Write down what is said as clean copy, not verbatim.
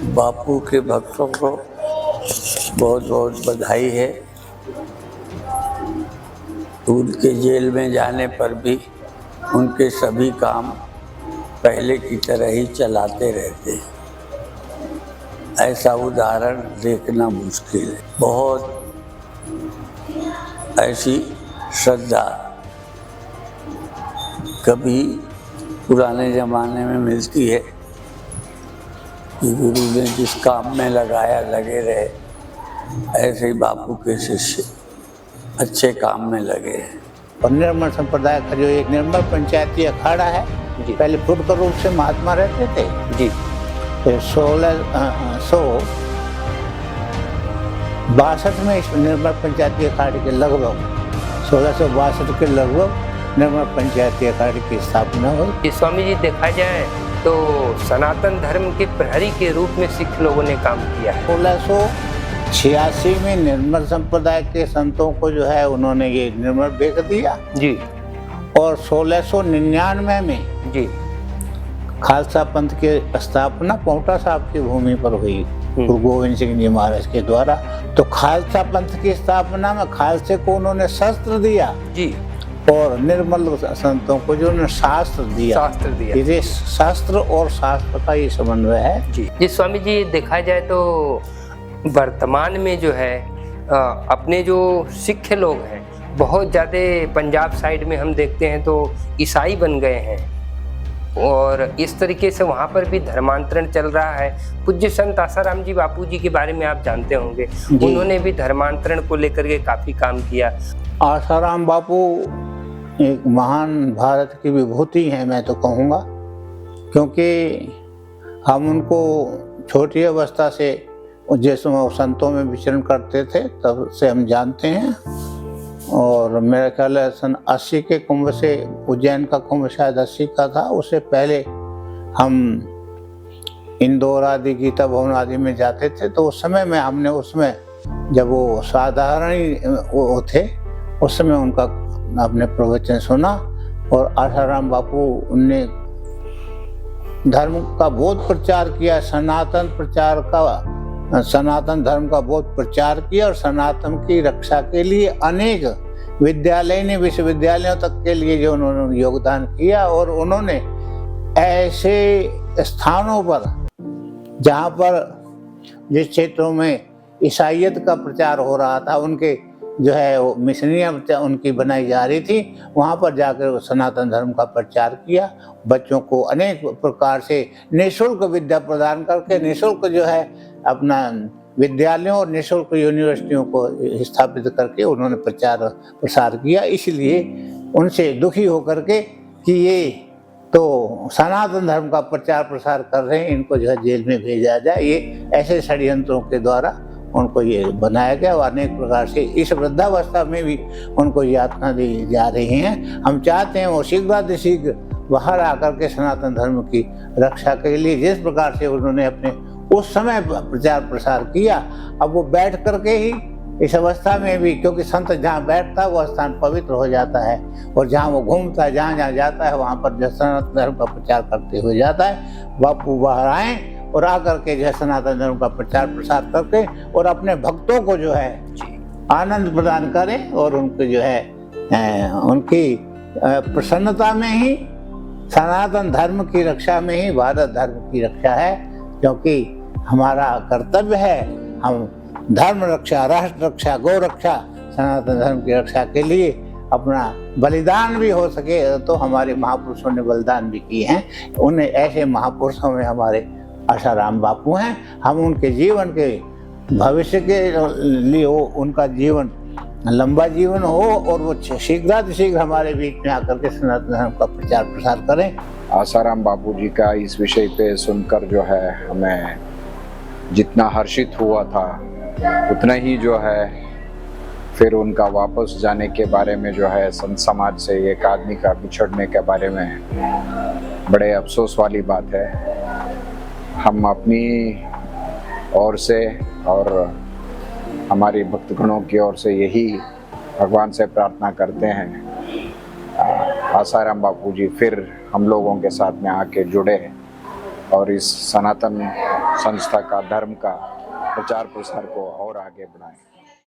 बापू के भक्तों को बहुत बहुत बधाई है। उनके जेल में जाने पर भी उनके सभी काम पहले की तरह ही चलाते रहते हैं। ऐसा उदाहरण देखना मुश्किल है। बहुत ऐसी श्रद्धा कभी पुराने ज़माने में मिलती है कि गुरु ने जिस काम में लगाया लगे रहे, ऐसे ही बापू के शिष्य अच्छे काम में लगे हैं। और निर्मल संप्रदाय का जो एक निर्मल पंचायती अखाड़ा है जी, पहले फुटकर रूप से महात्मा रहते थे जी। 1662 में इस निर्मल पंचायती अखाड़े के लगभग 1662 के लगभग निर्मल पंचायती अखाड़े की स्थापना हुई। स्वामी जी, देखा जाए तो सनातन धर्म के प्रहरी के रूप में सिख लोगों ने काम किया है। 1686 में निर्मल संप्रदाय के संतों को जो है उन्होंने ये निर्मल बेच दिया जी। और 1699 में जी खालसा पंथ की स्थापना पांवटा साहब की भूमि पर हुई गुरु गोविंद सिंह जी महाराज के द्वारा। तो खालसा पंथ की स्थापना में खालसे को उन्होंने शस्त्र दिया जी और निर्मल संतों को जो उन्होंने शास्त्र दिया। ये शास्त्र और शास्त्र का ये समन्वय है जी। स्वामी जी, देखा जाए तो वर्तमान में जो है अपने जो सिख लोग हैं बहुत ज़्यादा पंजाब साइड में हम देखते हैं तो ईसाई बन गए हैं और इस तरीके से वहाँ पर भी धर्मांतरण चल रहा है। पूज्य संत आसाराम जी बापू जी के बारे में आप जानते होंगे, उन्होंने भी धर्मांतरण को लेकर के काफ़ी काम किया। आसाराम बापू एक महान भारत की विभूति हैं, मैं तो कहूँगा, क्योंकि हम उनको छोटी अवस्था से जिस संतों में विचरण करते थे तब से हम जानते हैं। और मेरा ख्याल है सन 80 के कुंभ से, उज्जैन का कुंभ शायद 80 का था, उससे पहले हम इंदौर आदि गीता भवन आदि में जाते थे। तो उस समय में हमने उसमें जब वो साधारण ही वो थे उस समय उनका आपने प्रवचन सुना और आसाराम बापू ने धर्म का बहुत प्रचार किया, सनातन धर्म का बहुत प्रचार किया और सनातन की रक्षा के लिए अनेक विद्यालय विश्वविद्यालयों तक के लिए जो उन्होंने योगदान किया। और उन्होंने ऐसे स्थानों पर जहाँ पर जिस क्षेत्रों में ईसाइयत का प्रचार हो रहा था, उनके जो है वो मिशनरियाँ उनकी बनाई जा रही थी, वहाँ पर जाकर सनातन धर्म का प्रचार किया। बच्चों को अनेक प्रकार से निःशुल्क विद्या प्रदान करके निःशुल्क जो है अपना विद्यालयों और निःशुल्क यूनिवर्सिटियों को स्थापित करके उन्होंने प्रचार प्रसार किया। इसलिए उनसे दुखी होकर के कि ये तो सनातन धर्म का प्रचार प्रसार कर रहे हैं, इनको जो है जेल में भेजा जाए, ये ऐसे षड्यंत्रों के द्वारा उनको ये बनाया गया। और अनेक प्रकार से इस वृद्धावस्था में भी उनको यातना दी जा रही हैं। हम चाहते हैं वो शीघ्र बाहर आकर के सनातन धर्म की रक्षा के लिए जिस प्रकार से उन्होंने अपने उस समय प्रचार प्रसार किया, अब वो बैठ करके ही इस अवस्था में भी, क्योंकि संत जहाँ बैठता है वो स्थान पवित्र हो जाता है और जहाँ वो घूमता है, जहाँ जाता है वहाँ पर जो सनातन धर्म का प्रचार करते हुए जाता है। बापू बाहर आए और आकर के जो है सनातन धर्म का प्रचार प्रसार करके और अपने भक्तों को जो है आनंद प्रदान करें और उनको जो है उनकी प्रसन्नता में ही, सनातन धर्म की रक्षा में ही भारत धर्म की रक्षा है। क्योंकि हमारा कर्तव्य है, हम धर्म रक्षा, राष्ट्र रक्षा, गौ रक्षा, सनातन धर्म की रक्षा के लिए अपना बलिदान भी हो सके तो हमारे महापुरुषों ने बलिदान भी किए हैं। उन्हें ऐसे महापुरुषों में हमारे आसाराम बापू हैं। हम उनके जीवन के भविष्य के लिए उनका जीवन लंबा जीवन हो और वो शीघ्र हमारे बीच में आकर के सनातन धर्म का प्रचार प्रसार करें। आसाराम बापू जी का इस विषय पे सुनकर जो है हमें जितना हर्षित हुआ था उतना ही जो है फिर उनका वापस जाने के बारे में जो है संत समाज से एक आदमी का बिछड़ने के बारे में बड़े अफसोस वाली बात है। हम अपनी ओर से और हमारी भक्तगणों की ओर से यही भगवान से प्रार्थना करते हैं आसाराम बापू जी फिर हम लोगों के साथ में आके जुड़े और इस सनातन संस्था का धर्म का प्रचार प्रसार को और आगे बढ़ाएं।